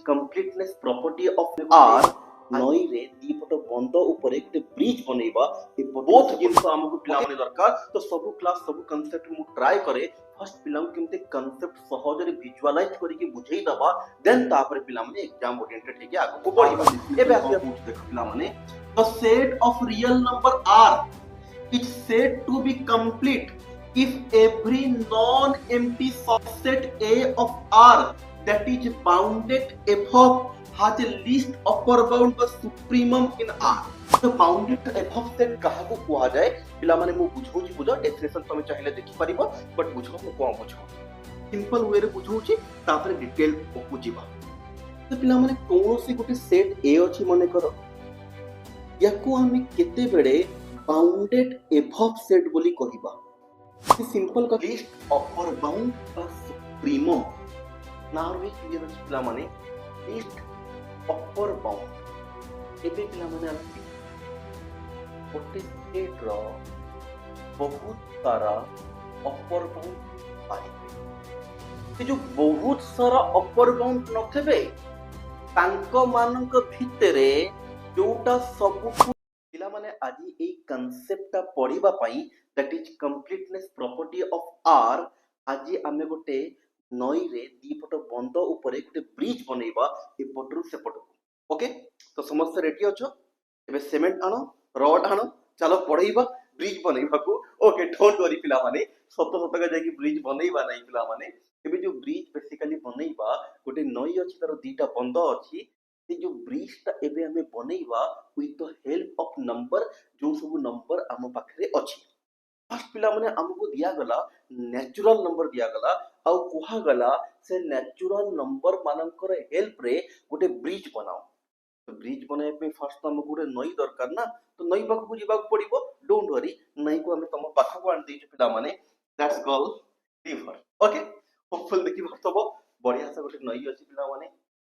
completeness property of R ନଈରେ ଦିପଟ ବନ୍ଧ ଉପରେ ଗୋଟେ ବ୍ରିଜ ବନେଇବା ବହୁତ ଜିନିଷ ଆମକୁ ପିଲାମାନେ ଦରକାର ତ ସବୁ କ୍ଲାସ ସବୁ କନସେପ୍ଟ ମୁଁ ଟ୍ରାଏ କରେ ଫାର୍ଷ୍ଟ ପିଲାଙ୍କୁ କେମିତି କନସେପ୍ଟ ସହଜରେ ଭିଜୁଆଲାଇଜ କରିକି ବୁଝେଇ ଦବା ଦେନ୍ ତାପରେ ପିଲାମାନେ ଏକ୍ସାମ ଓରିଏଣ୍ଟେଡ ହେଇକି ଆଗକୁ ବଢିବା ଏବେ ଆସିବା କହୁଛି ଦେଖ ପିଲାମାନେ the set of real number R is said to be complete if every non-empty subset A of R that is bounded above has a least upper bound or supremum in R. The bounded above set काहाको कुहा जाए पिला माने मु बुझौची बुझ definition तमे चाहिले देखि परिबो but बुझो मु कोन बुझो सिंपल वे रे बुझौची तापर डिटेल को जिबा तो पिला माने कोनोसी गोटे सेट ए अछि मने करो याको हम केते बेडे बाउंडेड एबव सेट बोली कहिबा सिंपल का लिस्ट अपर बाउंड और सुप्रीमम नाउ वी क्लियर अछि पिला माने लिस्ट अपर बाउंड एबे पिला माने आसी गोटे सेट रो बहुत सारा अपर बाउंड पाइबे से जो बहुत सारा अपर बाउंड नथबे तांको मानक भितरे जोटा सबु पिला माने आजी ए कांसेप्ट पढिबा पई that is completeness property of R आजी आमे गोटे नई रे दीपट बंद ऊपर गोटे ब्रिज बनेबा ए पटरु से पटको ओके तो समस्त रेडी अछो एबे सीमेंट आनो रड आनो चलो पढैबा ब्रिज बनेबा को ओके डोंट वरी पिला माने सत सत का जाकी ब्रिज बनेबा नै पिला माने एबे जो ब्रिज बेसिकली बनेबा गोटे नई अछि तार दीटा बंद अछि ये जो ब्रिज ता एबे हमें बनेबा with the help of number जो सब नंबर आम पाखरे अछि फर्स्ट पिला माने हमको दिया गला नेचुरल नंबर दिया गला आ कुहा गला से नेचुरल नंबर मानकर हेल्प रे गोटे ब्रिज बनाओ तो ब्रिज बनाए पे फर्स्ट हमको गोटे नई दरकार ना तो नई पाख को जीवा पड़िबो डोंट वरी नई को हम तम पाख को आन देछ पिला माने that's called river okay hopeful देखि भरतबो बढ़िया से गोटे नई अछि पिला माने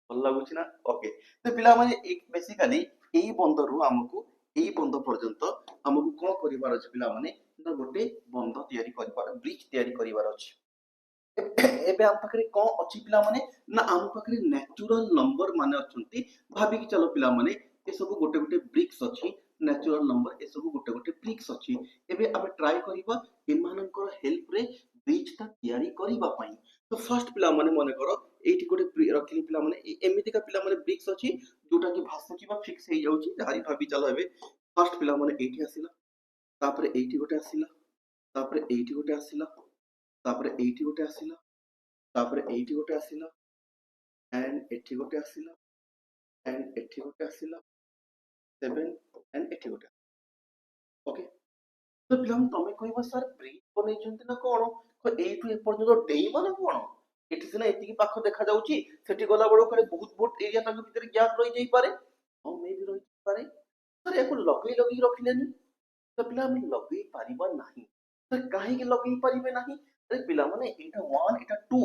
भल लागुछ ना ओके तो पिला माने एक बेसिकली एई बंद रु हमको एई बंद पर्यंत हमको कोन करिवार अछि पिला माने ना गोटे बंद तयारी करिवार ब्रिज तयारी करिवार अछि एबे हम पाखरे कोन अछि पिला माने ना हम पाखरे नेचुरल नंबर माने अछंती भाबी कि चलो पिला माने ए सब गोटे गोटे ब्रिक्स अछि नेचुरल नंबर ए सब गोटे गोटे ब्रिक्स अछि एबे हम ट्राई करिबा एमानकर हेल्प रे ब्रिज ता तयारी करिबा पई तो फर्स्ट पिला माने माने करो एठी गोटे रखिली पिला माने एमिति का पिला माने ब्रिक्स अछि जोटा कि भासुची बा फिक्स हे जाउची हारी भाबी चलो एबे फर्स्ट पिला माने एठी आसिला तापरे एठी गोटे आसिला तापरे एठी गोटे आसिला तापरे एठी गोटे आसिला तापरे एठी गोटे आसिला एंड एठी गोटे आसिला एंड एठी गोटे आसिला 7 एंड एठी गोटे ओके तो पिला तमे कहबा सर ब्रिज बनै छंती ना कोन को एठु ए पर्यंत डेई माने कोन एठी सिना एतिकी पाख देखा जाउची सेठी गला बडो करे बहुत बहुत एरिया तक भीतर गैप रहि जाई पारे हां मे भी रहि पारे सर एको लगई लगई रखिलेनी तो पिला हम लगई पारिबा नाही सर काहे के लगई पारिबे नाही अरे पिला माने एटा 1 एटा 2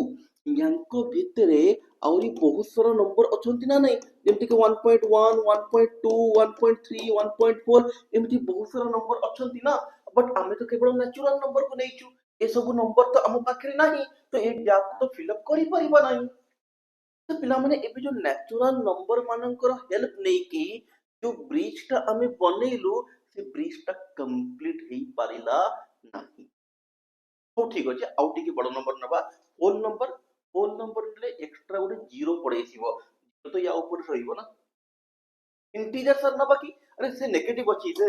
यांको भितरे औरी बहुत सारा नंबर अछंती ना नहीं जेमति के 1.1 1.2 1.3 1.4 एमति बहुत सारा नंबर अछंती ना बट आमे तो केवल नेचुरल नंबर को नेइचु ए सब नंबर तो हम पाखरे नाही तो ए गैप तो फिल अप करि परिबा नाही तो पिला माने एबे जो नेचुरल नंबर मानकर हेल्प नै की जो ब्रिज ता आमे बनेलु से ब्रिज ता कंप्लीट हेई पारिला नाही हो ठीक अछि आउ टिके बड़ नंबर नबा होल नंबर ले एक्स्ट्रा गोटे जीरो पड़ेसिबो तो या ऊपर रहिबो ना इंटीजर सर नबा की अरे से नेगेटिव अछि से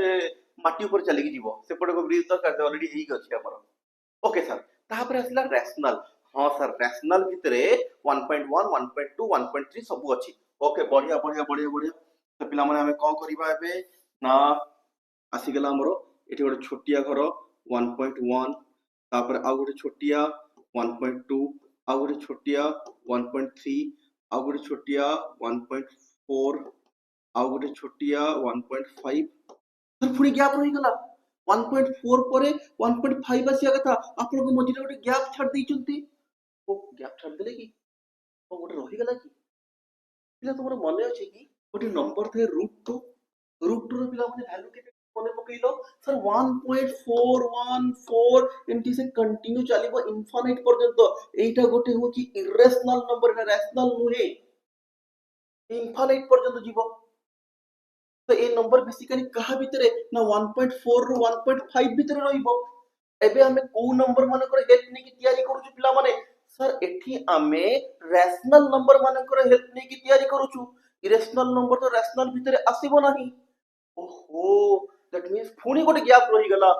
माटी ऊपर चली जीवो से पड़े को ब्रिज तो ऑलरेडी हेई अछि हमर ओके सर तापर आसला रैशनल हां सर रैशनल भितरे 1.1 1.2 1.3 सब अछि ओके बढ़िया बढ़िया बढ़िया बढ़िया तो पिला माने हमें कोन करिबा एबे ना आसी गेला हमरो एठी गोटे छोटिया घर 1.1 तापर आ गोटे छोटिया 1.2 आ गोटे छोटिया 1.3 आ गोटे छोटिया 1.4 आ गोटे छोटिया 1.5 सर पूरी गैप रही गला 1.4 परे 1.5 आसिया कथा आपन को मझिरे गोटे गैप छाड़ दै चंती ओ गैप छाड़ देले की ओ गोटे रही गला की पिला तमरो मने अछि की गोटे नंबर थे √2 √2 रो पिला माने वैल्यू केते मने पकइलो सर 1.414 एमटी से कंटिन्यू चलीबो इनफिनिट पर्यंत एटा गोटे हो कि इरेशनल नंबर ना रैशनल नुहे इनफाइनाइट पर्यंत जीव तो ए नंबर बेसिकली कहा भितरे ना 1.4 रु 1.5 भितरे रहिबो एबे हमें को नंबर मानकर हेल्प नै की तैयारी करूछु पिला माने सर एठी हमें रैशनल नंबर मानकर हेल्प नै की तैयारी करूछु इरेशनल नंबर तो रैशनल भितरे आसीबो नाही ओहो दैट मींस पुणी गोटे गैप रही गला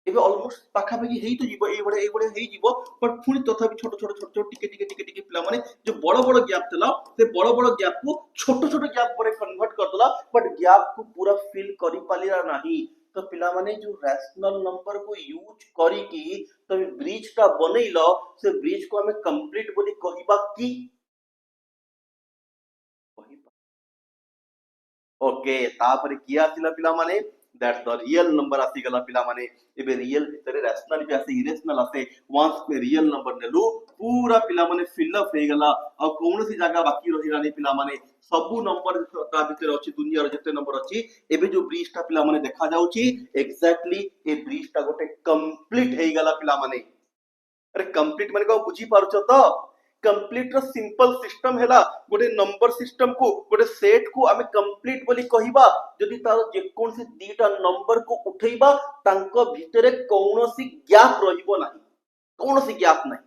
ଏବେ ଅଲମୋଷ୍ଟ ପାଖାପାଖି ହେଇ ତ ଯିବ ଏଇଭଳିଆ ହେଇଯିବ ବଟ୍ ପୁଣି ତଥାପି ଛୋଟ ଛୋଟ ଛୋଟ ଛୋଟ ଟିକେ ପିଲାମାନେ ଯୋଉ ବଡ ବଡ ଗ୍ୟାପ୍ ଥିଲା ସେ ବଡ ବଡ ଗ୍ୟାପ୍ କୁ ଛୋଟ ଛୋଟ ଗ୍ୟାପ୍ ପରେ କନଭର୍ଟ କରିଦେଲା ବଟ୍ ଗ୍ୟାପ୍ କୁ ପୁରା ଫିଲ୍ କରିପାରିଲା ନାହିଁ ତ ପିଲାମାନେ ଯୋଉ ରାସନାଲ ନମ୍ବର କୁ ୟୁଜ କରିକି ତମେ ବ୍ରିଜ ଟା ବନେଇଲ ସେ ବ୍ରିଜ କୁ ଆମେ କମ୍ପ୍ଲିଟ ବୋଲି କହିବା କି ओके तापर किया आसिला पिला माने दैट्स द रियल नंबर आसी गला पिला माने एबे रियल भितरे रैशनल भी आसे इरेशनल आसे वंस में रियल नंबर नेलु पूरा पिला माने फिल अप हे गला आ कोन सी जगह बाकी रहि रानी पिला माने सबु नंबर ता भितरे अछि दुनिया रो जते नंबर अछि एबे जो ब्रिज ता पिला माने देखा जाउची एग्जैक्टली ए ब्रिज ता गोटे कंप्लीट हे गला पिला माने अरे कंप्लीट माने को बुझी पारुछ तो कंप्लीट रो सिंपल सिस्टम हैला गोटे नंबर सिस्टम को गोटे सेट को आमे कंप्लीट बोली कहिबा जदि तार जे कोन से दीटा नंबर को उठेइबा तांको भितरे कोनोसी गैप रहिबो नाही कोनोसी गैप नाही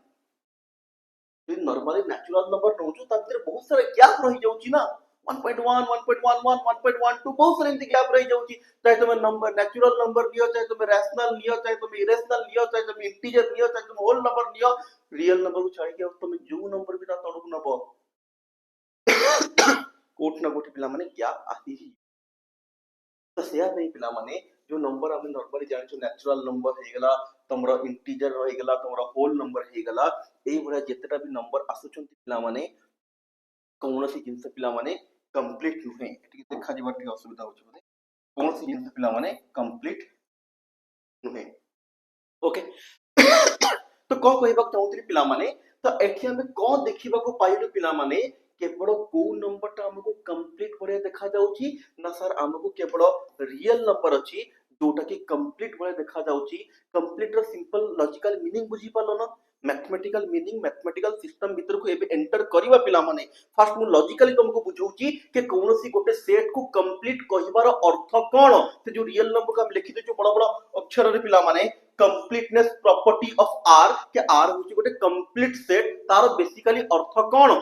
जदि नॉर्मली नेचुरल नंबर नउछु ता भितरे बहुत सारा गैप रहि जाउची ना 1.1 1.11 1.12 बहुत सारे एमती गैप रहि जाउची चाहे तुम नंबर नेचुरल नंबर लियो चाहे तुम रैशनल लियो चाहे तुम इरेशनल लियो चाहे तुम इंटीजर लियो चाहे तुम होल नंबर लियो रियल नंबर को छाड़ी के तुम जो नंबर भी ता तड़क नबो कोट ना कोठी पिला माने गैप आसी ही तो सेया नहीं पिला माने जो नंबर हम नॉर्मली जानि नेचुरल नंबर हे गला तमरो इंटीजर रहि गला तमरो होल नंबर हे गला एई भरा जेतेटा भी नंबर आसुचंती पिला माने कौनसी जिनसे पिला माने कंप्लीट नुहे एटी देखा जिबार टी असुविधा होची बोले कौनसी जिनसे पिला माने कंप्लीट नुहे ओके तो कौन कहबा चाहूत्री पिला माने तो एठी हमें कौन देखिबा को पाइलु पिला माने केवल को नंबर टा हमको कंप्लीट बढिया देखा जाउची ना सर हमको केवल रियल नंबर अछि जोटा कि कंप्लीट बढिया देखा जाउची कंप्लीट रो सिंपल लॉजिकल मीनिंग बुझी पालो ना मैथमेटिकल मीनिंग मैथमेटिकल सिस्टम भीतर को एबे एंटर करिवा पिला माने फर्स्ट मु लॉजिकली तुमको बुझौची कि कोनोसी गोटे सेट को कंप्लीट कहिबार अर्थ कोन से जो रियल नंबर को हम लिखि देछु बड़ा बड़ा अक्षर रे पिला माने कंप्लीटनेस प्रॉपर्टी ऑफ आर के आर होची गोटे कंप्लीट सेट तार बेसिकली अर्थ कोन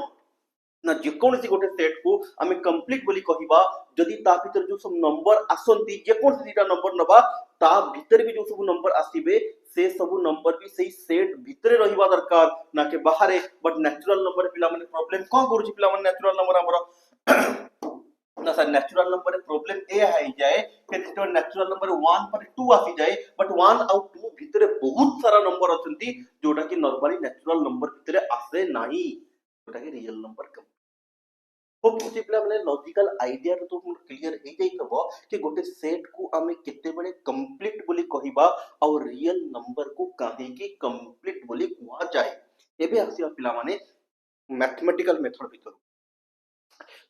ना जेकोसी गोटे सेट को आमे कंप्लीट बोली कहिबा जदि ता भीतर जो सब नंबर आसंती जेकोसी दीटा नंबर नबा ता भीतर भी जो सब नंबर आसीबे से सब नंबर भी सही सेट भीतर रहिबा दरकार ना के बाहरे बट नेचुरल नंबर पिला माने प्रॉब्लम कोन करूची पिला माने नेचुरल नंबर हमर ना सर नेचुरल नंबर प्रॉब्लम ए है जाए कि तो नेचुरल नंबर 1 पर 2 आसी जाए बट 1 और 2 भीतर बहुत सारा नंबर अछंती जोटा कि नॉर्मली नेचुरल नंबर भीतर आसे नाही जोटा कि रियल नंबर होप मुझे पिला माने लॉजिकल आइडिया तो क्लियर हे जाई तबो कि गोटे सेट को हमें केते बडे कंप्लीट बोली कहिबा और रियल नंबर को काहे कि कंप्लीट बोली कुआ जाए एबे आसीबा पिला माने मैथमेटिकल मेथड भीतर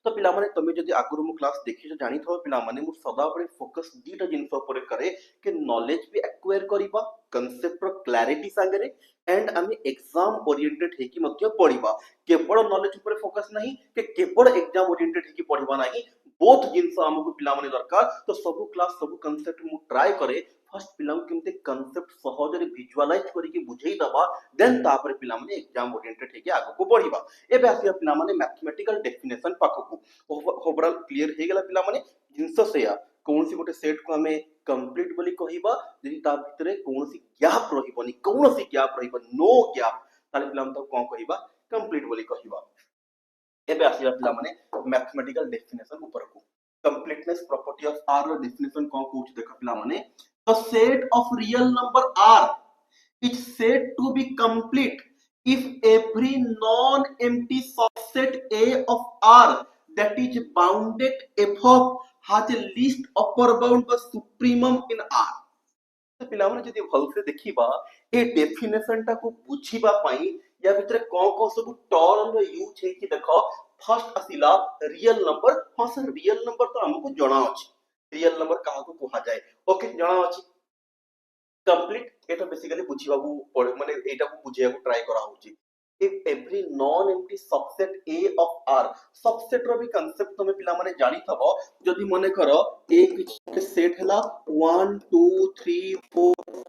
तो पिला माने तमे जदी आगुरु मु क्लास देखि जानि थो पिला माने मु सदा बडे फोकस दीटा जिंस ऊपर करे कि नॉलेज भी एक्वायर करिबा कांसेप्ट रो क्लैरिटी संगरे एंड आमे एग्जाम ओरिएंटेड हे कि मध्य पढिबा केवल नॉलेज ऊपर फोकस नहीं कि केवल एग्जाम ओरिएंटेड हे कि पढिबा नहीं बोथ जिंस हमको पिला माने दरकार तो सब क्लास सब कांसेप्ट मु ट्राई करे फर्स्ट पिला केमते कांसेप्ट सहजरे विजुअलाइज करी कि बुझेई दबा देन तापर पिला माने एग्जाम ओरिएंटेड हे कि आगो को पढिबा एबे आसी पिला माने मैथमेटिकल डेफिनेशन पाखकु ओवरऑल क्लियर हे गेला पिला माने जिंस सेया कौन सी गोटे सेट को हमें कंप्लीट बोली कहिबा जदि ता भितरे कौन सी गैप रहिबनी कौन सी गैप रहिबा नो गैप ताले पिला हम तो कोन कहिबा कंप्लीट बोली कहिबा एबे आसीबा पिला माने मैथमेटिकल डेफिनेशन ऊपर को कंप्लीटनेस प्रॉपर्टी ऑफ आर रो डेफिनेशन कोन कहूछ देखा पिला माने the set of real number R is said to be complete if every non-empty subset A of R that is bounded above has a least upper bound বা supremum in R तो पिलाମାନେ ଯଦି ଭଲସେ ଦେଖିବା ଏ ଡେଫିନେସନ ଟାକୁ ବୁଝିବା ପାଇଁ या ଭିତରେ କଣ ସବୁ ଟର୍ମ ର ୟୁଜ ହେଇକି ଦେଖ ଫାର୍ଷ୍ଟ ଆସିଲା रियल नंबर हां सर रियल नंबर तो हमको जଣା ଅଛି रियल नंबर काहाको कुहा जाए ओके जଣା ଅଛି कंप्लीट एटा बेसिकली बुझिबाबू माने एटा को बुझियाबू ट्राई करा होची if every non empty subset A of R subset रो भी concept तमे पिला माने जानी थबो जदी मने करो A किछि सेट हला 1 2 3 4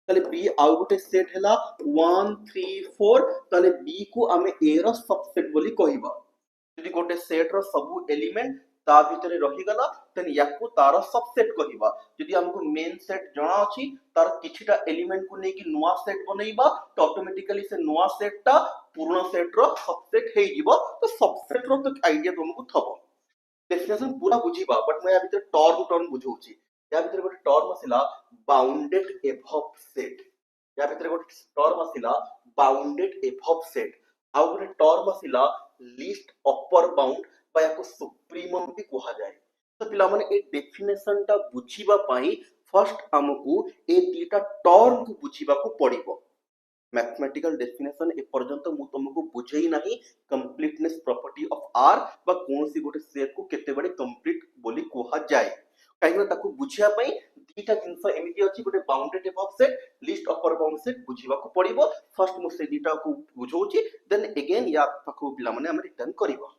ताले B आउ गोटे सेट हला 1 3 4 ताले B को आमे A रो सबसेट बोली कहिबा जदी गोटे सेट रो सब एलिमेंट ता भितरे रही गला तन याकू तार सबसेट कहिबा जदी हमको मेन सेट जणा अछि तार किछिटा एलिमेंट को नेकी नुवा सेट बनेइबा तो ऑटोमेटिकली से नुवा सेट ता पूर्ण सेट रो सबसेट हे जिवो तो सबसेट रो तो आईडिया तुमको थबो डेफिनेशन पूरा बुझीबा बट मैं या भीतर टर्म बुझौची या भीतर गोटे टर्म आसिला बाउंडेड एबव सेट या भीतर गोटे टर्म आसिला बाउंडेड एबव सेट आउ गोटे टर्म आसिला लीस्ट अपर बाउंड बा याको सुप्रीमम भी कहा जाए तो पिला माने ए डेफिनेशन ता बुझीबा पई फर्स्ट हमकू ए दीटा टर्म को बुझीबा को पड़िबो मैथमेटिकल डेफिनेशन ए पर्यंत मु तुमको बुझेई नाही कंप्लीटनेस प्रॉपर्टी ऑफ आर बा कोनसी गोटे सेट को केते बडे कंप्लीट बोली कहा जाए काइना ताको बुझिया पई दीटा जिंस एमिति अछि गोटे bounded above set least upper bound set बुझीबा को पड़िबो फर्स्ट मु से दीटा को बुझौची देन अगेन या पाखो पिला माने हम रिटर्न करिवो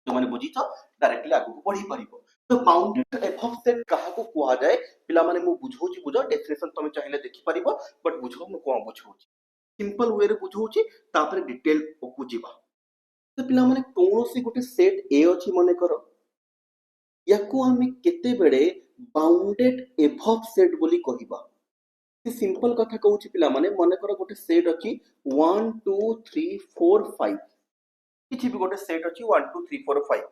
जो माने बुझी छ डायरेक्टली आगु को पढ़ी परिबो तो बाउंडेड एबव सेट कहा को कहा जाए पिला माने मु बुझौची बुझो डेफिनेशन तमे चाहिले देखि परिबो बट बुझो मु कोन बुझौची सिंपल वे रे बुझौची तापर डिटेल को जीवा तो पिला माने कोनोसी गोटे सेट ए अछि मने करो याकू हमें केते बेडे बाउंडेड एबव सेट बोली कहिबा से सिंपल कथा कहूची पिला माने मने करो गोटे सेट अछि 1 2 3 4 5 किछि भी गोटे सेट अछि 1 2 3 4 5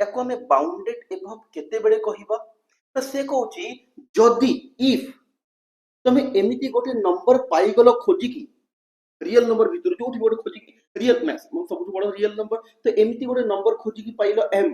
याकू हमें बाउंडेड एबव केते बेडे कहिबा तो से कहूची जदी इफ तमे एमिति गोटे नंबर पाई गलो खोजी की रियल नंबर भीतर जो गोटे खोजी की रियल मैक्सिमम सबसे बड़ा रियल नंबर तो एमिति गोटे नंबर खोजी की पाइलो m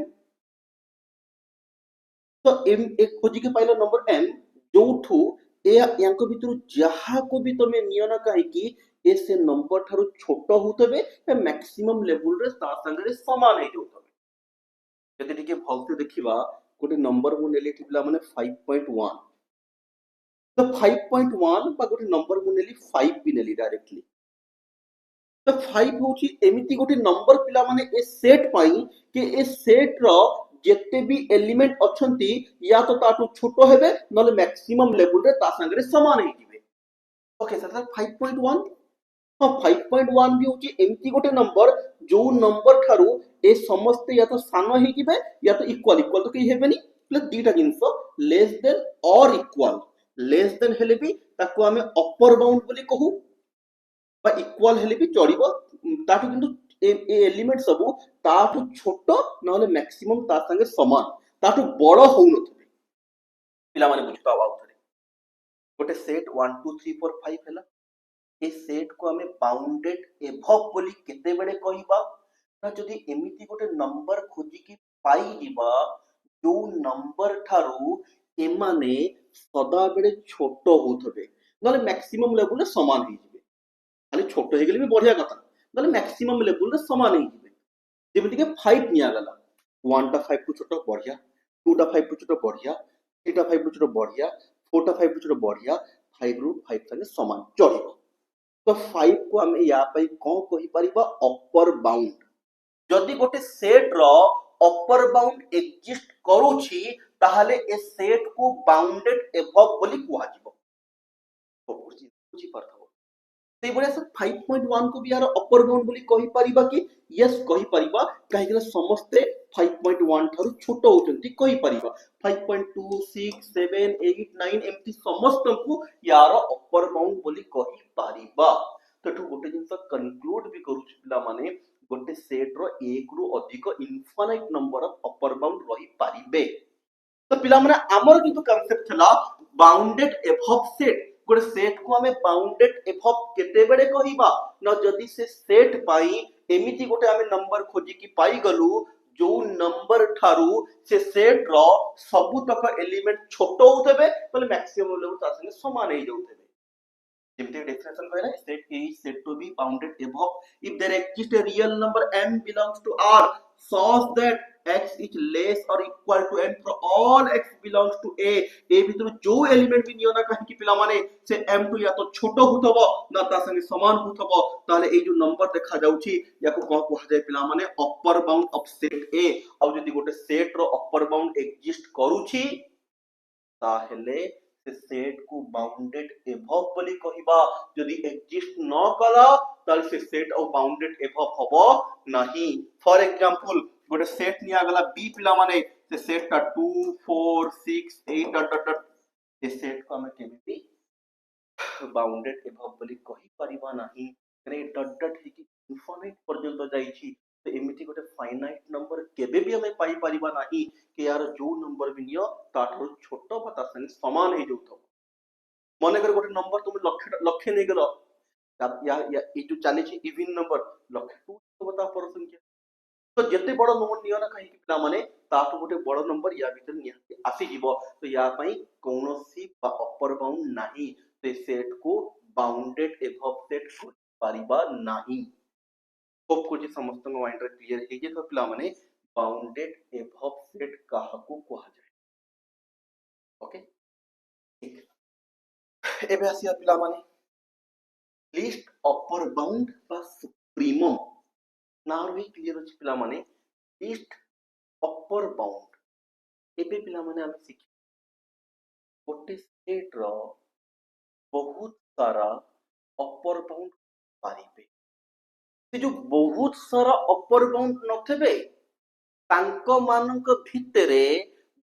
तो m एक खोजी के पाइलो नंबर m जोठू ए यांको भीतर जहा को भी तमे नियन काहे की ए से नंबर थारु छोटो होतबे ए मैक्सिमम लेवल रे ता संगे समान हे जोतबे जदि ठीक भलते देखिबा गोटे नंबर मु नेली थिबला माने 5.1 तो 5.1 बा गोटे नंबर मु नेली 5 भी नेली डायरेक्टली तो 5 होची एमिति गोटे नंबर पिला माने ए सेट पाई के ए सेट रो जेते भी एलिमेंट अछंती या तो ताटू छोटो हेबे नले मैक्सिमम लेवल रे ता संगे समान हे दिबे ओके सर 5.1 हां 5.1 भी होची एमिति गोटे नंबर जो नंबर थारू ए समस्त या तो सानो हे जिबे या तो इक्वल तो कई हेबेनी प्लस दीटा जिंस लेस देन और इक्वल लेस देन हेले भी ताको हमें अपर बाउंड बोली कहू बा इक्वल हेले भी चढ़िबो ताटू किंतु ए एलिमेंट सबु ताटू छोटो नले मैक्सिमम ता संगे समान ताटू बड़ होउ नथबे पिला माने बुझता आउ थरे गोटे सेट 1 2 3 4 5 हैला ए सेट को हमें बाउंडेड एबव बोली केते बेडे कहिबा ना जदी एमिति गोटे नंबर खोजी की पाई दिबा जो नंबर थारू एमाने सदा बेडे छोटो होथबे नले मैक्सिमम लेवल रे समान हे जिबे खाली छोटो हे गेले भी बढ़िया कथा नले मैक्सिमम लेवल रे समान हे जिबे जेमिति के 5 निया गला 1 टा 5 टू छोटो बढ़िया 2 टा 5 टू छोटो बढ़िया 3 टा 5 टू छोटो बढ़िया 4 टा 5 टू छोटो बढ़िया 5 रू 5 संगे समान चढ़िबो तो 5 को हमें या पई कोन कहि परिबा अपर बाउंड जदी गोटे सेट रो अपर बाउंड एग्जिस्ट करूची ताहले ए सेट को बाउंडेड एबव बोली कुआ जिवो तो बुझी परथबो से बड़े सर 5.1 को भी यार अपर बाउंड बोली कहि परिबा कि यस कहि परिबा काहे कि समस्त 5.1 थारु छोटो होचंती कहि परिबा 5.2 6 7 8 9 एमती समस्त को यार अपर बाउंड बोली कहि परिबा तो एठु गोटे जिंस कंक्लूड भी करू पिला माने गोटे सेट रो एक रु अधिक infinite number of upper bound रही पारिबे तो पिला माने हमर किंतु कांसेप्ट थला बाउंडेड एबव सेट गोटे सेट को हमें बाउंडेड एबव केते बेडे कहिबा न जदी से सेट पाई एमिति गोटे हमें नंबर खोजी की पाई गलु जो नंबर थारू से सेट रो सबु तक एलिमेंट छोटो होतबे तले मैक्सिमम लेवल ता संगे समान हे जाउतबे जेमते डेफिनेशन कहला set A is said to be bounded above if there exists a real number m belongs to R such that x is less or equal to m for all x belongs to a ए भितर जो element भी neo ना कहीं पिला माने से m2 या तो छोटो हुतबो ना ता संगे समान हुतबो ताले ए जो नंबर देखा जाउची याको कोन कहै जाय पिला माने अपर बाउंड ऑफ सेट ए अब जदी गोटे सेट रो अपर बाउंड एग्जिस्ट करूची ताहेले से सेट को बाउंडेड एभव बोली कहिबा जदी एग्जिस्ट न कला ताले से सेट ऑफ बाउंडेड एभव हबो नाही फॉर एग्जांपल गोटे सेट निया गला बी पिला माने से सेट ता 2 4 6 8 dot dot dot A set को हमें केमिति बाउंडेड एभव बोली कहि परिबा नाही रे डॉट डॉट ही इनफिनिट पर्यंत जाईची तो एमिति गोटे फाइनाइट नंबर केबे भी हमें पाई परिबा नाही कि यार जो नंबर भी नियो ताठो छोटो बता संगे समान हे जोथो मने कर गोटे नंबर तुम लक्ष्य नहीं गलो या ए जो चाले छी इवन नंबर लक्ष्य टू तो बता पर संख्या तो जते बड़ नंबर नियो ना कहीं कि पिला माने ताठो गोटे बड़ नंबर या भीतर निया आसी जीवो तो या पई कोनोसी अपर बाउंड नाही तो सेट को बाउंडेड एभव सेट को परिबा नाही होप को जे समस्त माइंड रे क्लियर हे जे तो पिला माने बाउंडेड एभव सेट काहाकू कहा जाय ओके ठीक एबे आसी पिला माने लिस्ट अपर बाउंड बा सुप्रीमम नाउ भी क्लियर अछि पिला माने लिस्ट अपर बाउंड एबे पिला माने हम सिखि गोटे सेट रो बहुत सारा अपर बाउंड पारिबे से जो बहुत सारा अपर बाउंड नथबे तांको मानक भितरे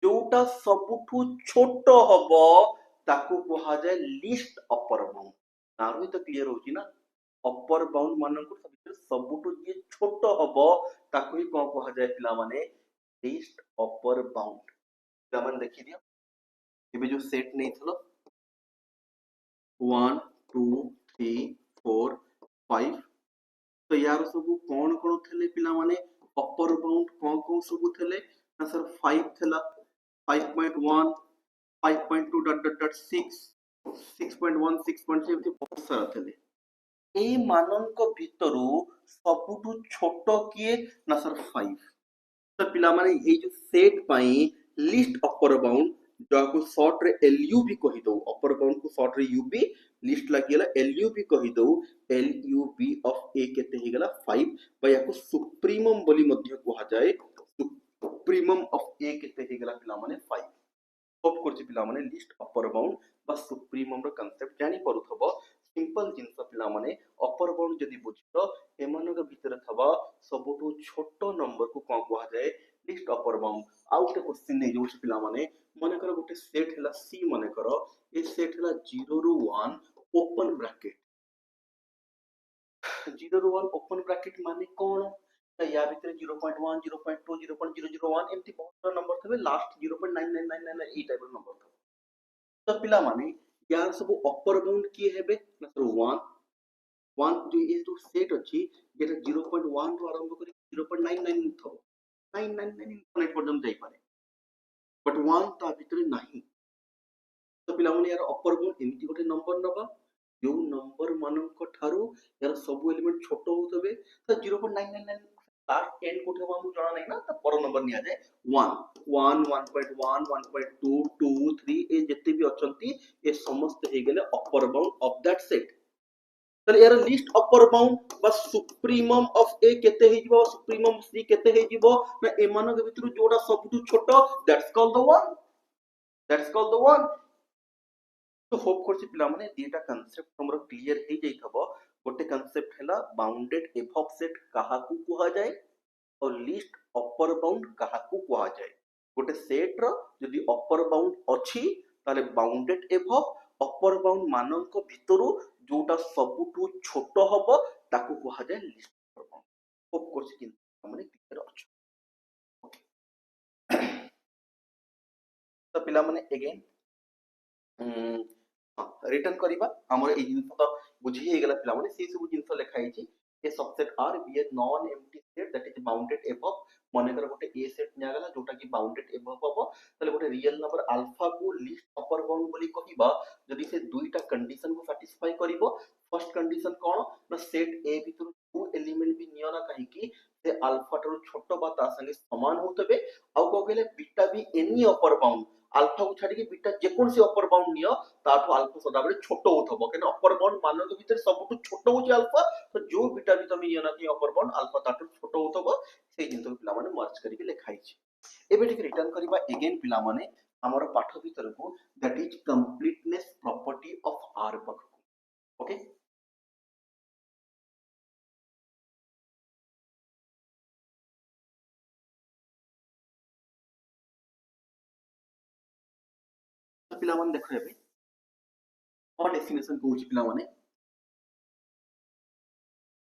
जोटा सबुठु छोट हबो ताकू कहा जाय लिस्ट अपर बाउंड नारु तो क्लियर होची ना अपर बाउंड मानक भितर सबुठु जे छोट हबो ताकू ही कोन कहा जाय पिला माने लिस्ट अपर बाउंड पिला माने देखि दियो एबे जो सेट नै थलो 1 2 3 4 5 तो यार सब कौन कौन थे पिला माने अपर बाउंड कौन कौन सब थे ना सर 5 थला 5.1 5.2 डॉट डॉट डॉट 6 6.1 6.7 एमती बहुत सारा थे ए मानक भितरु सबुठु छोट किए ना सर 5 तो पिला माने ए जो सेट पाई लिस्ट अपर बाउंड जाको शॉर्ट रे एलयू भी कहि दो अपर बाउंड को शॉर्ट रे यूबी लिस्ट लागिला एलयू भी कहि दो एलयूबी ऑफ ए केते हे गला 5 बा याको सुप्रीमम बोली मध्य कहा जाय सुप्रीमम ऑफ ए केते हे गला पिला माने 5 ऑफ कोर्स पिला माने लिस्ट अपर बाउंड बा सुप्रीमम रो कांसेप्ट जानि परुथबो सिंपल जिंस पिला माने अपर बाउंड जदी बुझितो एमन के भीतर थबा सबटो छोटो नंबर को कोन कहा जाय list upper bound out question नै जो पिला माने माने कर गोटे सेट हला सी माने करो ए सेट हला 0 रो 1 ओपन ब्रैकेट 0 रो 1 ओपन ब्रैकेट माने कोन त या भीतर 0.1 0.2 0.001 एमती बहुत सारा नंबर थबे लास्ट 0.99999 ई टाइप रो नंबर थबे तो पिला माने यार सब अपर बाउंड की हेबे ना सर 1 जो ये जो सेट अछि जेटा 0.1 रो आरंभ करी 0.99 थबो 999 इनफिनिट पर्यंत जाई पारे बट 1 ता भीतर नाही तो पिला माने यार अपर बाउंड एमती गोटे नंबर नबा जो नंबर मानक ठारू यार सब एलिमेंट छोटो होतबे तो 0.999 लास्ट एंड कोठे हमहु जाना नहीं ना तो पर नंबर निया जाए 1 1 1.1 1.2 2 3 ए जत्ते भी अछंती ए समस्त हे गेले upper bound of that set तले यार लिस्ट अपर बाउंड बस सुप्रीमम ऑफ ए केते हे जिवो सुप्रीमम ऑफ सी केते हे जिवो ना ए मानक भितरु जोडा सबटु छोटो दैट्स कॉल्ड द वन तो होप करछि पिला माने एटा कांसेप्ट हमरो क्लियर हे जाई थबो गोटे कांसेप्ट हैला बाउंडेड एभव सेट काहाकू कहा जाय और लिस्ट अपर बाउंड काहाकू कहा जाय गोटे सेट रो जदी अपर बाउंड अछि ताले बाउंडेड एभव अपर बाउंड मानक भितरु जोटा सबुठु छोट हबो ताकू कहा जाय लिस्ट अपर बाउंड होप करछि कि माने क्लियर अछि तो पिला माने अगेन रिटर्न करिबा हमर ए जिंस तो बुझी हे गेला पिला माने से सब जिंस लेखा हे छी A subset R be a non empty set that is bounded above मनेकर गोटे ए सेट निया गला जोटा कि बाउंडेड एबव हबो तले गोटे रियल नंबर अल्फा को लिस्ट अपर बाउंड बोली कहिबा जदि से दुईटा कंडीशन को सैटिस्फाई करिवो फर्स्ट कंडीशन कोन ना सेट ए भितर टू एलिमेंट भी नियो ना कहि कि से अल्फा ठारो छोटो बा ता संगे समान होतबे आउ को कहले बीटा भी एनी अपर बाउंड अल्फा को छाडी के बीटा जे कोन से अपर बाउंड नियो ताठो अल्फा सदा बळे छोटो होतबो केना अपर बाउंड मान के भीतर सबटु छोटो होची अल्फा तो जो बीटा भी तुम नियो ना कि अपर बाउंड अल्फा ताठो छोटो होतबो से जिंतो पिला माने मर्ज करके लिखाई छै एबे ठीक रिटर्न करबा अगेन पिला माने हमर पाठ भीतर को that is completeness property of R पख ओके तो पिला माने देखो एबे और डेफिनेशन कहूची पिला माने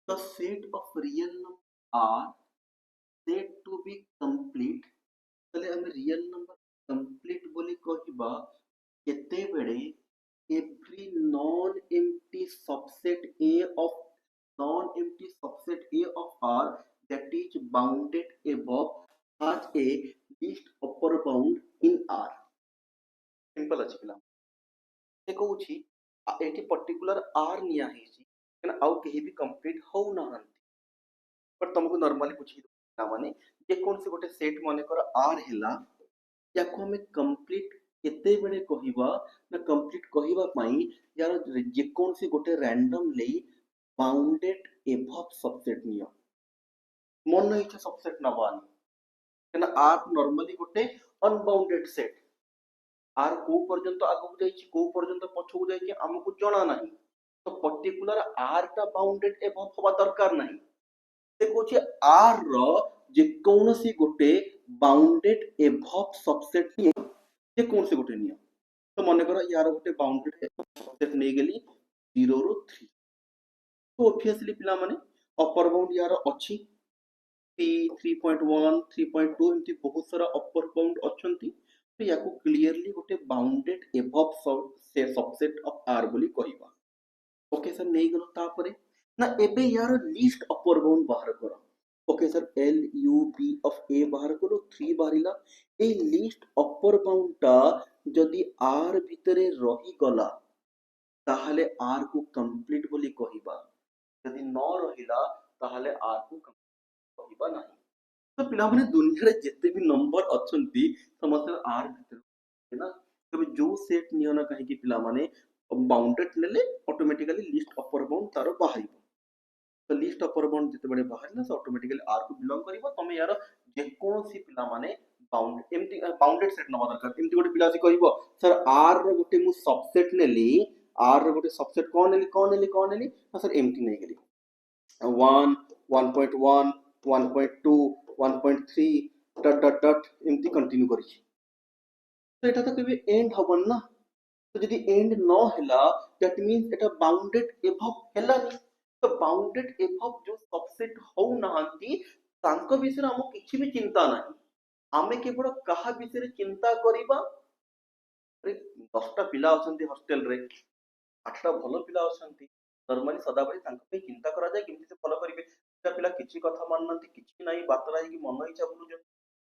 the set of real number are said to be complete तले हम रियल नंबर कंप्लीट बोली कहिबा केते बेले every non-empty subset A of non-empty subset A of R that is bounded above has a least upper bound in R. Simple अछि पिला से कहूची eighty particular R निया हेची केना आउ केही भी कंप्लीट हो ना पर तुमको नॉर्मली पूछी पिला माने जे कोन से गोटे सेट माने कर R हेला याको हमें कंप्लीट केते बेले कहिबा ना कंप्लीट कहिबा पई यार जे कोन से गोटे randomly bounded above subset neo मन इच्छा सबसेट नबानी केना आर नॉर्मली गोटे अनबाउंडेड सेट आर को पर्यंत आगु जाईची को पर्यंत पछकु जाईची हमकु जणा नाही तो पर्टिकुलर आर टा बाउंडेड एबव होबा दरकार नाही से कोची आर रो जे कोनसी गोटे बाउंडेड एबव सबसेट नियो जे कोन से गोटे नियो तो मन करो यार गोटे बाउंडेड सबसेट नै गेली 0 रो 3 तो ऑब्वियसली पिला माने अपर बाउंड यार अछि 3.1 3.2 एमती बहुत सारा अपर बाउंड अछंती तो याको क्लियरली गोटे bounded above subset of R बोली कहिबा ओके सर नहीं गलो तापरे ना एबे यार लिस्ट अपर बाउंड बाहर करो okay sir L U B of A बाहर करो 3 बाहरिला ए लिस्ट अपर बाउंड टा जदी आर भितरे रही गला ताहले आर को कंप्लीट बोली कहिबा जदी न रहिला ताहले आर को कहिबा नाही तो पिला माने दुनिया रे जत्ते भी नंबर अछंती समस्त आर भितर है ना तबे जो सेट नियो ना कहि कि पिला माने बाउंडेड नेले ऑटोमेटिकली लिस्ट अपर बाउंड तारो बाहरिबो तो लिस्ट अपर बाउंड जते बडे बाहरला से ऑटोमेटिकली आर को बिलोंग करिवो तमे यार जे कोनसी पिला माने बाउंड एमटी बाउंडेड सेट नबा दरकार एमटी गोटे पिला से कहिवो सर आर रो गोटे मु सबसेट नेली आर रो गोटे सबसेट कोन नेली सर एमटी नै गेली 1 1.1 1.2 1.3 डट डट डट एमती कंटिन्यू करी तो एटा तो केबे एंड हबन ना तो यदि एंड न हैला that means Etah bounded above हैलानी तो बाउंडेड एबव जो सबसेट हो नाहंती तांको विषय हम किछि भी चिंता नाही आमे केवल कहा विषय चिंता करिबा अरे 10टा पिला अछंती हॉस्टल रे 8टा भलो पिला अछंती नॉर्मली सदाबळी तांको पे चिंता करा जाय केमति से फॉलो करिवे ता पिला किछि कथा माननंती किछि नाही बातरा कि मन इच्छा बुझ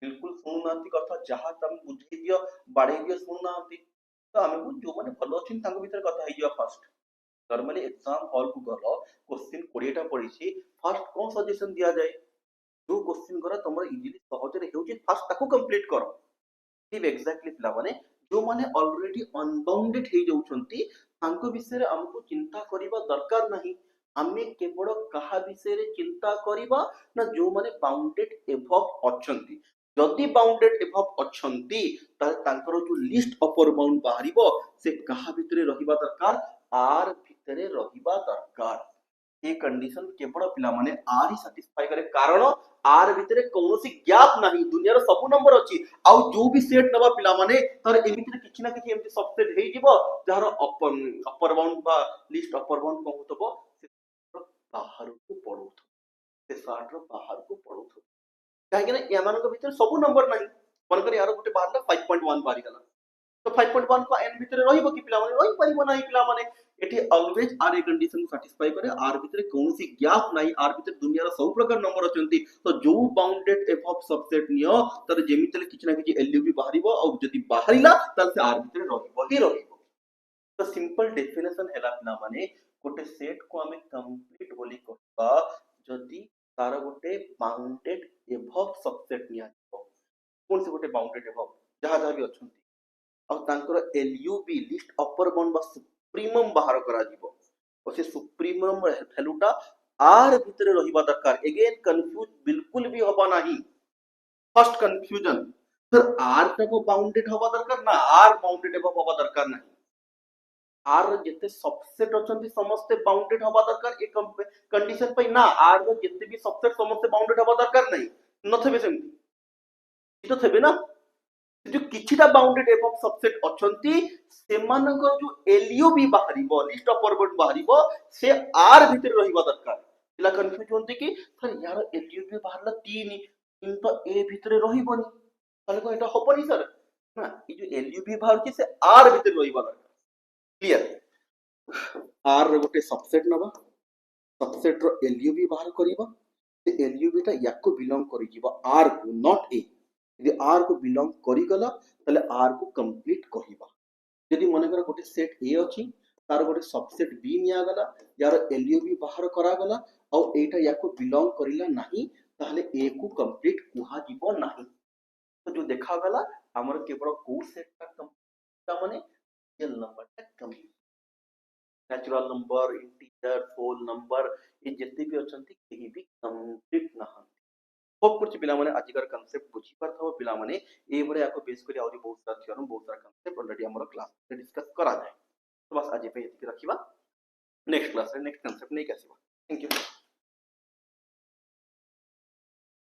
बिल्कुल सुनुनांती कथा जहा तम बुझी दियो बाडे दियो सुनुनांती तो आमे जो माने भलो अछन तांको भीतर कथा होई जा फर्स्ट नॉर्मली एग्जाम हॉल को गलो क्वेश्चन 20 टा पढिछि फर्स्ट कोन सजेशन दिया जाय जो क्वेश्चन करा तमर इजीली सहज रे हेउछि फर्स्ट ताको कंप्लीट करो ठीक एग्जैक्टली पिला माने जो माने ऑलरेडी अनबाउंडेड हे जाउछंती तांको विषय रे हमको चिंता करिबा दरकार नाही आमे केवल कहा विषय रे चिंता करिबा ना जो माने बाउंडेड एबव अछंती जदि बाउंडेड एबव अछंती ताले तांकर जो लिस्ट अपर बाउंड बाहरिबो से कहा भितरे रहिबा दरकार आर भितरे रहिबा दरकार ये कंडीशन केवल पिला माने आर ही सैटिस्फाई करे कारण आर भितरे कोनोसी गैप नाही दुनिया रो सब नंबर अछि आउ जो भी सेट नबा पिला माने तर एमिति किछि ना किछि एमिति सबसेट हेइ जिवो जहार अपर बाउंड बा लिस्ट अपर बाउंड कहउतबो से बाहर को पडउथ से सार्ट रो बाहर को पडउथ काहे कि ना यामान को भितर सब नंबर नाही मन कर यार गोटे बाहरला 5.1 बाहरी गला तो 5.1 को n भितर रहिबो कि पिला माने रहि परिबो नाही पिला माने एठी ऑलवेज आर ए कंडीशन को सैटिस्फाई करे आर भितर कोनोसी गैप नाही आर भितर दुनिया रो सब प्रकार नंबर अछंती तो जो bounded F of subset neo तर जेमितले किछ ना किछ एलयूबी बाहरिबो और जदी बाहरिला तल से आर भितर रहिबो ही रहिबो तो सिंपल डेफिनेशन हैला पिला माने गोटे सेट को हमें कंप्लीट बोली कहबा जदी तार गोटे बाउंडेड एफ ऑफ सबसेट निया कोन से गोटे बाउंडेड एफ ऑफ जहां जहां भी अछंती और तांकर एलयूबी लिस्ट अपर बाउंड बा सुप्रीमम बाहर करा जीवो और से सुप्रीमम वैल्यूटा आर भितर रहिबा दरकार अगेन कंफ्यूज बिल्कुल भी होबा नाही फर्स्ट कंफ्यूजन सर आर का को बाउंडेड होबा दरकार ना आर बाउंडेड होबा दरकार नाही आर जते सबसेट अछंती समस्त बाउंडेड होबा दरकार एक कंडीशन पे ना आर रो जते भी सबसेट समस्त बाउंडेड होबा दरकार नाही नथबे सेमती तो थबे ना जो किछिटा बाउंडेड एफ ऑफ सबसेट अछंती सेमानकर जो एलयूबी बाहरिबो लिस्ट ऑफ फॉरवर्ड बाहरिबो से आर भितर रहिबा दरकार पिला कंफ्यूज होंती कि सर यार एलयूबी बाहरला 3 इन तो ए भितर रहिबोनी ताले को एटा होबनी सर ना ई जो एलयूबी बाहर से आर भितर रहिबा दरकार क्लियर आर रो गोटे सबसेट नबा सबसेट रो एलयूबी बाहर करिबा से एलयूबी ता याको बिलोंग करि जीवा आर को नॉट ए यदि आर को बिलोंग करी गला तले आर को कंप्लीट कहिबा यदि मन कर गोटे सेट ए अछि तार गोटे सबसेट बी निया गला यार एलयूबी बाहर करा गला और एटा याको बिलोंग करिला नाही ताहले ए को कंप्लीट कुहा जीवो नाही तो जो देखा गला हमर केवल को सेट का कंप्लीट माने रियल नंबर का complete natural number integer whole number ये जितने भी अछंती केही भी कंप्लीट ना होप करछि पिला माने आजिकर कांसेप्ट बुझी परथो पिला माने ए बडे आको बेस करी आउरी बहुत सारा थ्योरम बहुत सारा कांसेप्ट ऑलरेडी हमर क्लास में डिस्कस करा जाय तो बस आज पे रखिबा नेक्स्ट क्लास रे नेक्स्ट कांसेप्ट नै आसीबा थैंक यू